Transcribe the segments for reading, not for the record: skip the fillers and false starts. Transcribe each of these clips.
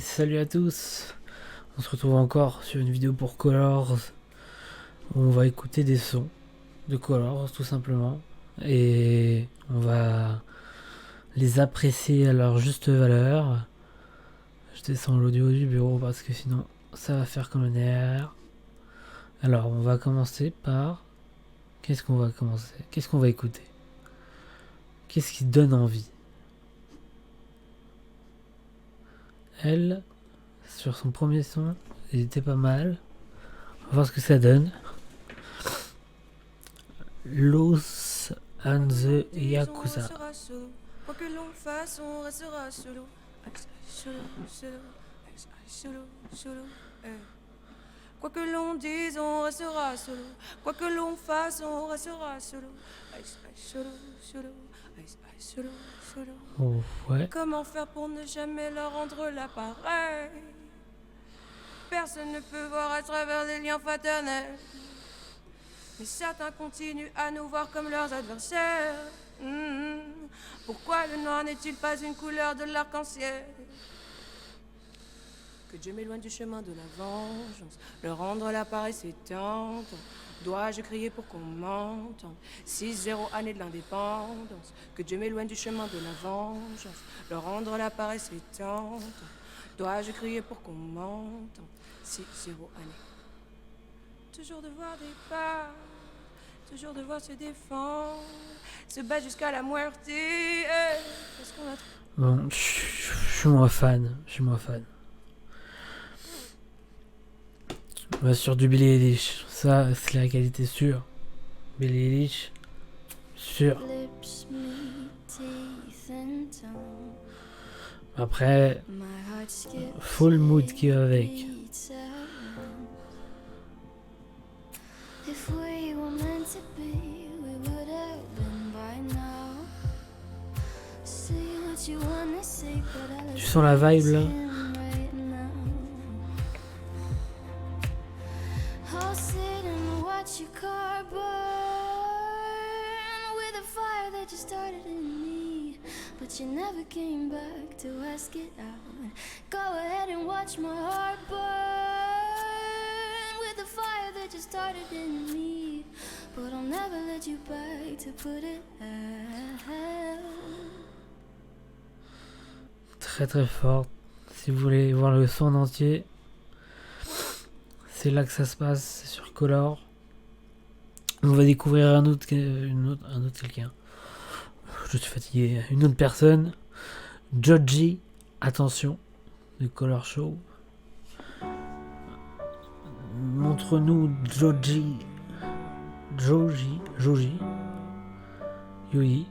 Salut à tous, on se retrouve encore sur une vidéo pour Colors où on va écouter des sons de Colors tout simplement et on va les apprécier à leur juste valeur. Je descends l'audio du bureau parce que sinon ça va faire comme le nerf. Alors on va commencer par... Qu'est-ce qu'on va écouter? Qu'est-ce qui donne envie? Elle, sur son premier son, il était pas mal. On va voir ce que ça donne. Los and the Yakuza. Quoi que l'on fasse, on restera solo. Solo. Quoi que l'on dise, on restera solo. Quoi que l'on fasse, on restera solo. Solo. Oh, ouais. Comment faire pour ne jamais leur rendre l'appareil? Personne ne peut voir à travers les liens fraternels. Mais certains continuent à nous voir comme leurs adversaires. Pourquoi le noir n'est-il pas une couleur de l'arc-en-ciel? Que Dieu m'éloigne du chemin de la vengeance, leur rendre l'appareil s'étend. Dois-je crier pour qu'on m'entende? 6-0 année de l'indépendance. Que Dieu m'éloigne du chemin de la vengeance, leur rendre l'appareil s'étend. Dois-je crier pour qu'on m'entende? 6-0 année. Toujours devoir des pas, toujours devoir se défendre, se battre jusqu'à la muerte. Parce qu'on a... Bon, je suis moins fan. On va sur du Billie Eilish. Ça, c'est la qualité sûre. Billie Eilish, sûr. Après, full mood qui va avec. Tu sens la vibe là? But you never came back to ask it out. Go ahead and watch my heart burn with the fire that just started in me. But I'll never let you back to put it out. Très très fort. Si vous voulez voir le son en entier, c'est là que ça se passe, c'est sur Color. On va découvrir un autre quelqu'un. Je suis fatigué. Une autre personne, Joji, attention, de Color Show. Montre-nous Joji. Yoyi.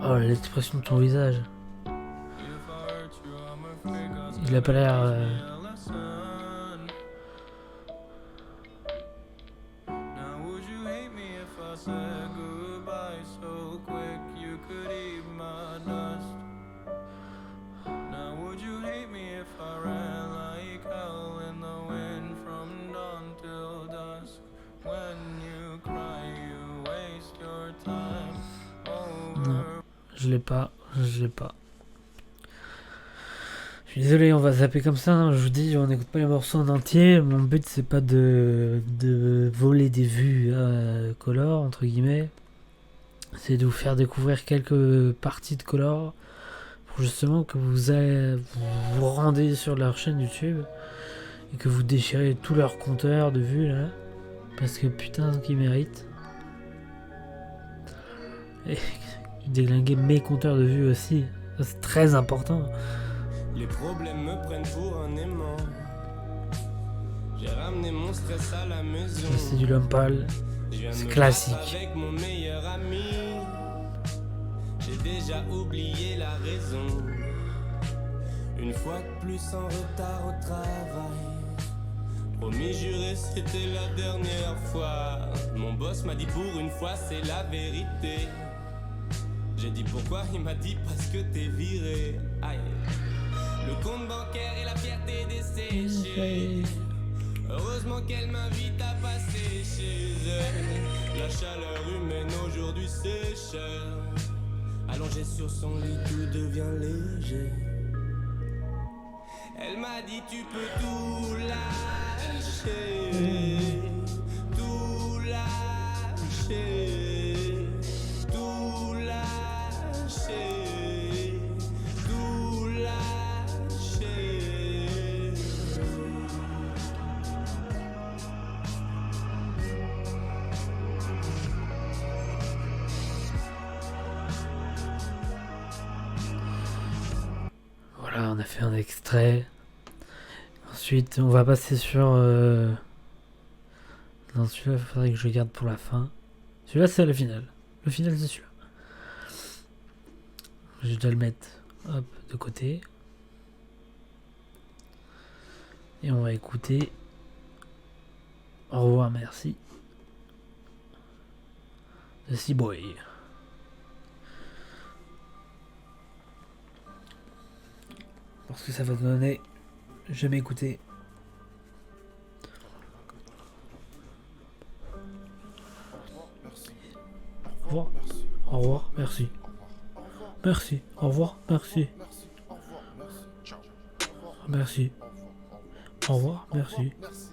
Oh, l'expression de ton visage. Il a pas l'air... Non, je l'ai pas. Je suis désolé, on va zapper comme ça, hein. Je vous dis, on n'écoute pas les morceaux en entier. Mon but, c'est pas de voler des vues à Color, entre guillemets. C'est de vous faire découvrir quelques parties de Color pour justement que vous rendez sur leur chaîne YouTube et que vous déchirez tous leurs compteurs de vues là. Parce que putain, qu'ils méritent. Et déglinguer mes compteurs de vues aussi. Ça, c'est très important. Les problèmes me prennent pour un aimant. J'ai ramené mon stress à la maison. C'est du Lompal. C'est classique. Avec mon meilleur ami. J'ai déjà oublié la raison. Une fois de plus en retard au travail. Promis juré, c'était la dernière fois. Mon boss m'a dit pour une fois, c'est la vérité. J'ai dit pourquoi, il m'a dit parce que t'es viré. Aïe. Le compte bancaire et la fierté desséchée. Heureusement qu'elle m'invite à passer chez elle. La chaleur humaine aujourd'hui c'est cher. Allongée sur son lit tout devient léger. Elle m'a dit tu peux tout lâcher. Tout lâcher. Tout lâcher. Tout lâcher. Voilà, on a fait un extrait. Ensuite, on va passer sur... Non, celui-là, il faudrait que je garde pour la fin. Celui-là, c'est le final. Le final, c'est celui-là. Je dois le mettre, hop, de côté. Et on va écouter... Au revoir, merci. De Seaboy. Parce que ça va donner... Je vais m'écouter. Au revoir. Au revoir, merci. Merci. Au revoir, merci. Merci. Au revoir, merci. Merci.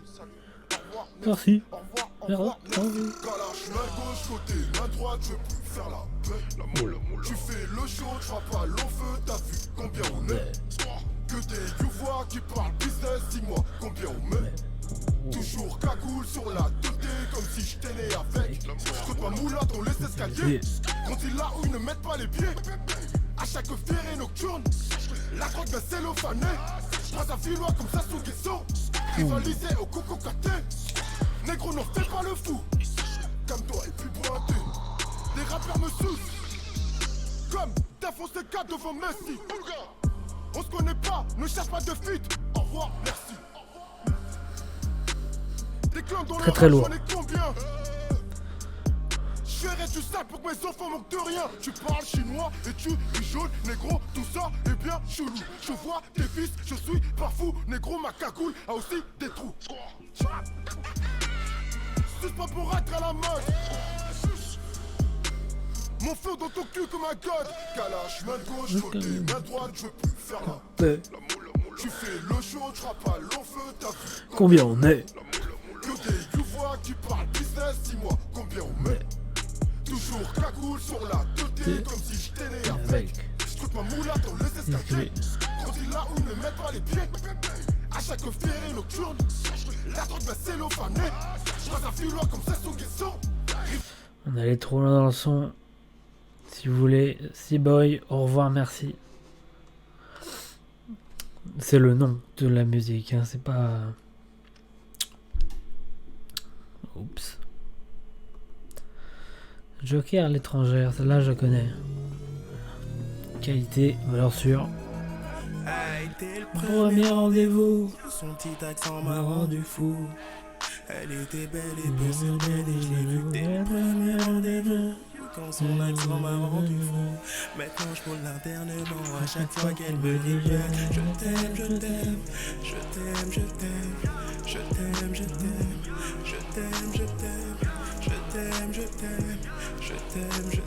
Merci. Calage, main gauche côté, main droite, je peux faire la paix. Tu fais le show, tu vas pas long feu, t'as vu combien on est? Que des youvois qui parlent business, dis-moi combien on met? Toujours cagoule sur la teuté, comme si j'étais né avec. J'coute ma moulade, on laisse escalier. Quand il là où ils ne mettent pas les pieds. À chaque ferrée nocturne, la drogue d'un cellophané. J'passe à filois comme ça sous guesson. Rivalisé au coco caté. Négro, n'en fais pas le fou. Comme toi et puis pointé. Les rappeurs me souffrent. Comme défonce les gars devant Messi. On se connaît pas, ne cherche pas de fuite. Au revoir, merci. Des clans dans Très très lourd. Je ferai du sale pour que mes enfants manquent de rien. Tu parles chinois et tu rigoles, négro, tout ça est bien chelou. Je vois tes fils, je suis pas fou. Négro, ma cagoule a aussi des trous. C'est pas pour être à la mode. Mon flow dans ton cul comme un god. Calage, main gauche, côté, main droite, je veux plus faire la paix. Tu fais le show, tu seras pas long feu, t'as vu Combien on est? que des youvois qui parlent business, dis-moi combien on met. Toujours cagoule sur la teuté, comme si j'étais né avec. J'coute ma moulade dans les escaliers. Quand il là où ils ne mettent pas les pieds. À chaque ferrée nocturne, la drogue va cellophané. J'passe un filoir comme ça sous guesson. On allait trop loin dans le son. Si vous voulez, Seaboy, au revoir, merci. C'est le nom de la musique, hein, c'est pas... Oups. Joker l'étrangère, celle-là je connais. Qualité, valeur sûre. A été le Premier rendez-vous, son petit accent m'a rendu fou. Elle était belle et peu certaine et je l'ai vue dès le premier rendez-vous. Quand son accent m'a rendu fou. Maintenant je prends l'internement à chaque fois qu'elle me dit je t'aime, je t'aime, je t'aime, je t'aime, je t'aime, je t'aime, je t'aime, je t'aime, je t'aime, je t'aime, je t'aime, je t'aime,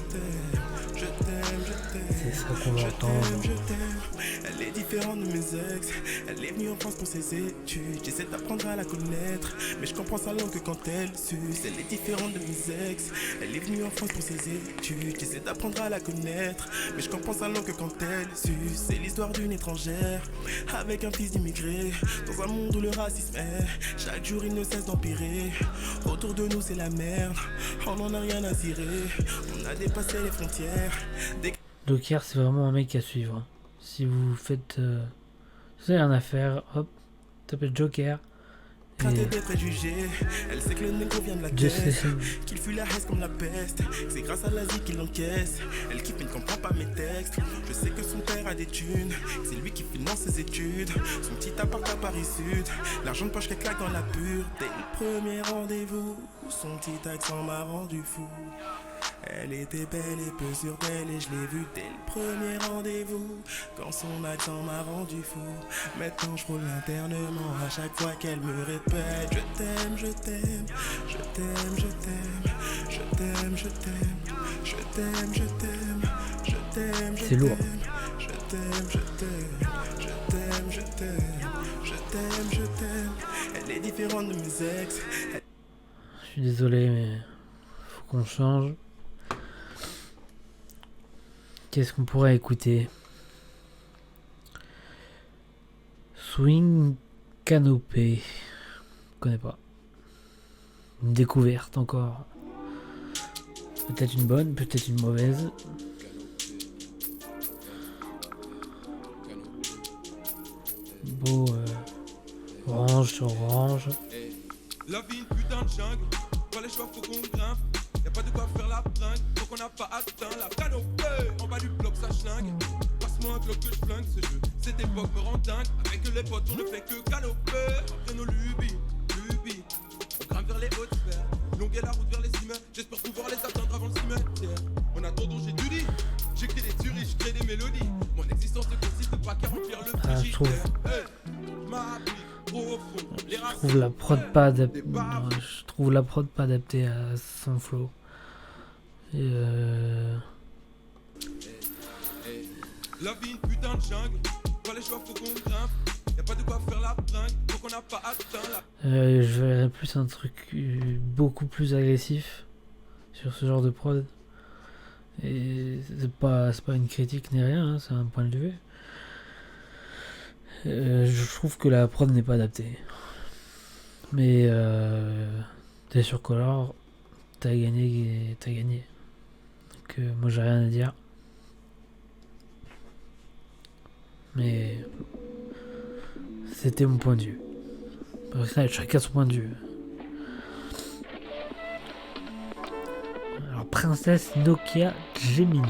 je t'aime, je t'aime. C'est ça qu'on Je entend. t'aime, je t'aime. Elle est différente de mes ex. Elle est venue en France pour ses études. J'essaie d'apprendre à la connaître, mais je comprends sa langue que quand elle suce. Elle est différente de mes ex. Elle est venue en France pour ses études. J'essaie d'apprendre à la connaître, mais je comprends sa langue que quand elle suce. C'est l'histoire d'une étrangère avec un fils d'immigré dans un monde où le racisme est. Chaque jour il ne cesse d'empirer. Autour de nous c'est la merde. On n'en a rien à cirer. On a dépassé les frontières. Joker, c'est vraiment un mec à suivre. Si vous faites... vous avez rien à faire, hop, tapez Joker. Crainter des préjugés, elle sait que le négro vient de la Just caisse, listen. qu'il fuit la haine comme la peste, c'est grâce à l'Asie qu'il encaisse, elle kiffe mais ne comprend pas mes textes, je sais que son père a des thunes, c'est lui qui finance ses études, son petit appart à Paris Sud, l'argent de poche qu'elle claque dans la pure, dès le premier rendez-vous, son petit accent m'a rendu fou. Elle était belle et peu sur d'elle et je l'ai vue dès le premier rendez-vous. Quand son accent m'a rendu fou. Maintenant je roule internement à chaque fois qu'elle me répète je t'aime, je t'aime, je t'aime, je t'aime, je t'aime, je t'aime, je t'aime, je t'aime, je t'aime, je C'est lourd. t'aime, je t'aime, je t'aime, je t'aime, je t'aime, je t'aime, je t'aime. Elle est différente de mes ex. Je suis désolé, mais faut qu'on change. Qu'est-ce qu'on pourrait écouter? Swing Canopé. Je connais pas. Une découverte encore. Peut-être une bonne, peut-être une mauvaise. Beau orange sur orange. La vie, une putain de jungle. Pas les choix, faut qu'on grimpe. Y'a pas de quoi faire la bringue. Faut qu'on n'a pas atteint la canopée. En bas du bloc, ça schlingue. Passe-moi un bloc que je flingue ce jeu. Cette époque me rend dingue. Avec les potes, on ne fait que canoper. Après nos lubies. On grimpe vers les hautes sphères. Longuer la route vers les cimes. J'espère pouvoir les atteindre avant le cimetière. En attendant, j'ai du lit. J'écris des tueries, je crée des mélodies. Mon existence ne consiste pas qu'à remplir le frigidaire. Je trouve la prod pas adaptée. Je trouve la prod pas adaptée à son flow. Et La vie, une putain de jungle. Pas les choix, faut qu'on grimpe. Y'a pas de quoi faire la bringue. Faut qu'on n'a pas atteint la. je verrais plus un truc beaucoup plus agressif sur ce genre de prod. Et c'est pas une critique ni rien, hein, c'est un point de vue. Je trouve que la prod n'est pas adaptée. Mais t'es sur Color, t'as gagné. Donc moi j'ai rien à dire. Mais c'était mon point de vue. Après, chacun son point de vue. Alors Princesse Nokia Gemini.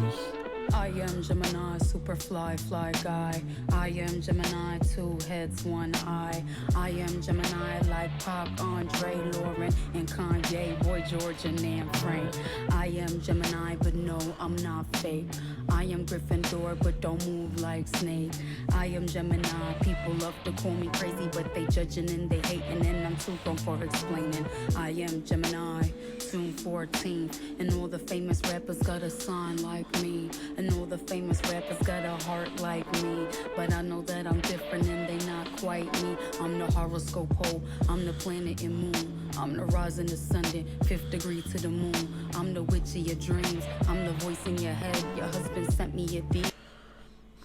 I am Gemini, super fly guy. I am Gemini, 2 heads, 1 eye. I am Gemini, like Pop, Andre, Lauren, and Kanye, Boy George, and Nan Frank. I am Gemini, but no, I'm not fake. I am Gryffindor, but don't move like Snake. I am Gemini, people love to call me crazy, but they judging and they hating, and I'm too grown for explaining. I am Gemini, soon 14, and all the famous rappers got a sign like me. And all the famous rappers got a heart like me. But I know that I'm different and they not quite me. I'm the horoscope pole, I'm the planet and moon. I'm the rising the sun, 5th degree to the moon. I'm the witch of your dreams, I'm the voice in your head. Your husband sent me a beat.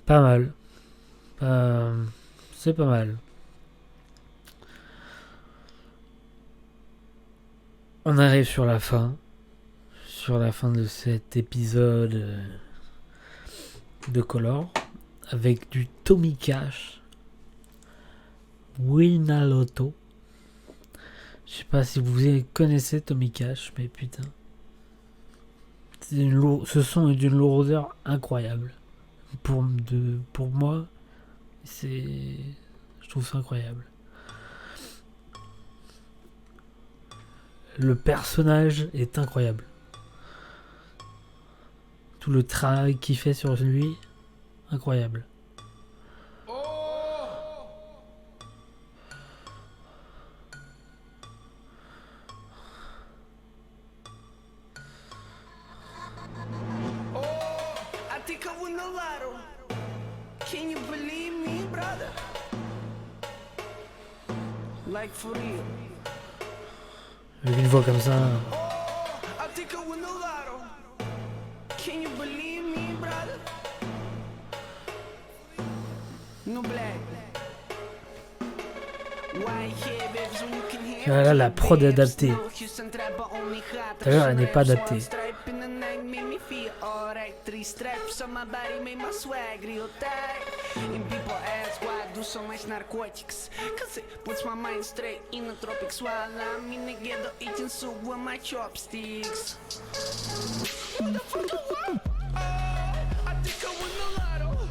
Pas mal. C'est pas mal. On arrive sur la fin. Sur la fin de cet épisode de Color, avec du Tommy Cash, Winaloto. Je sais pas si vous connaissez Tommy Cash, mais putain, ce son est d'une lourdeur incroyable. Pour moi, je trouve ça incroyable. Le personnage est incroyable. Tout le travail qu'il fait sur lui, incroyable. I think I won the lotto. Can you believe me, brother? Like for real. Avec une voix comme ça. I think I won the lotto. Can you believe me, brother? No black. Là, la prod est adaptée. Tout à l'heure, elle n'est pas adaptée. And people ask why I do so much narcotics. Cause it puts my mind straight in the tropics while I'm in the ghetto eating soup with my chopsticks. I think I won the lotto.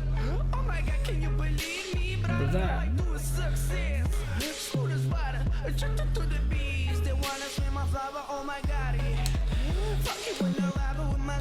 Oh my god, can you believe me, brother? I do a success. Smooth as water, attracted to the bees. They wanna swim my flower, oh my god, yeah. Fucking with the lava with my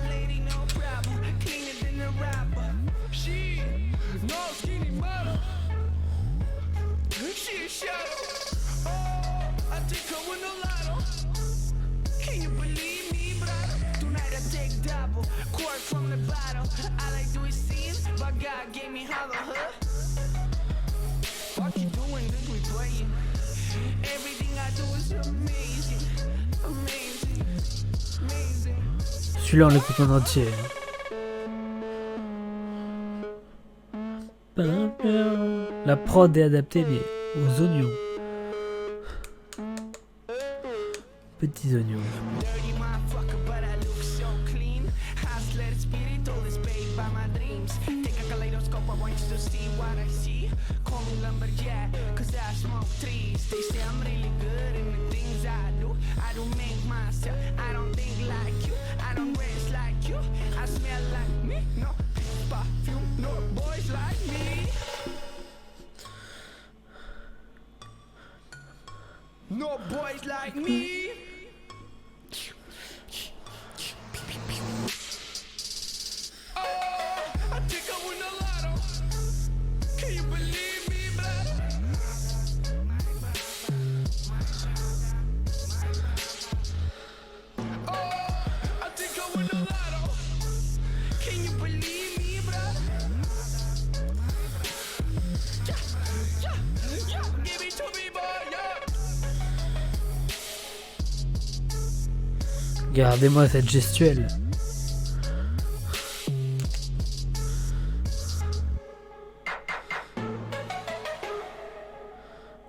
vital. All I do is sin, but God gave me hollow, huh? What you doing, this we playing. Everything I do is amazing, amazing, amazing. Celui-là, on l'écoute en entier. La prod est adaptée mais aux oignons. Petits oignons. Dirty motherfucker, but I look so clean. Hustler spirit, always paid by my dreams. Take a kaleidoscope, I want you to see what I see. Call me lumberjack, cause I smoke trees. They say I'm really good in the things I do. I don't make myself, I don't think like you. I don't dress like you. I smell like me, no perfume, no boys like me. No boys like me. I think I win a lotto. Can you believe me, brother? I think I win a lotto. Can you believe me, brother? Yeah, give it to me, boy, yeah. Regardez-moi cette gestuelle.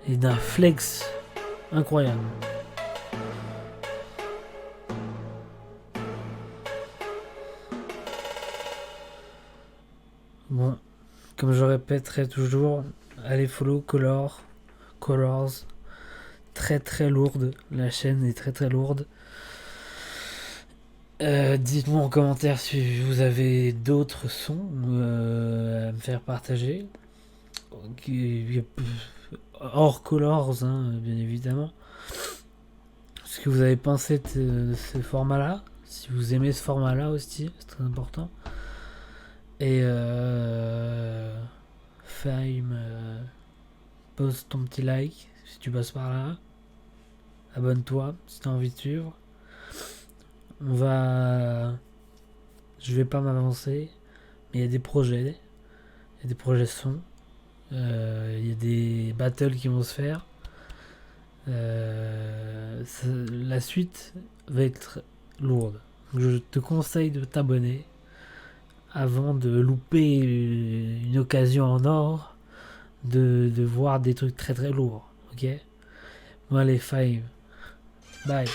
Et d'un flex incroyable. Bon, comme je répéterai toujours, allez follow Colors. Très très lourde, la chaîne est très très lourde. Dites-moi en commentaire si vous avez d'autres sons à me faire partager. Hors Colors, hein, bien évidemment. Ce que vous avez pensé de ce format-là. Si vous aimez ce format-là aussi, c'est très important. Et Fame, pose ton petit like si tu passes par là. Abonne-toi si tu as envie de suivre. Je vais pas m'avancer, mais il y a des projets. Il y a des projets son. Il y a des battles qui vont se faire. La suite va être lourde. Je te conseille de t'abonner avant de louper une occasion en or de voir des trucs très très lourds. Ok? Bon allez, Five. Bye.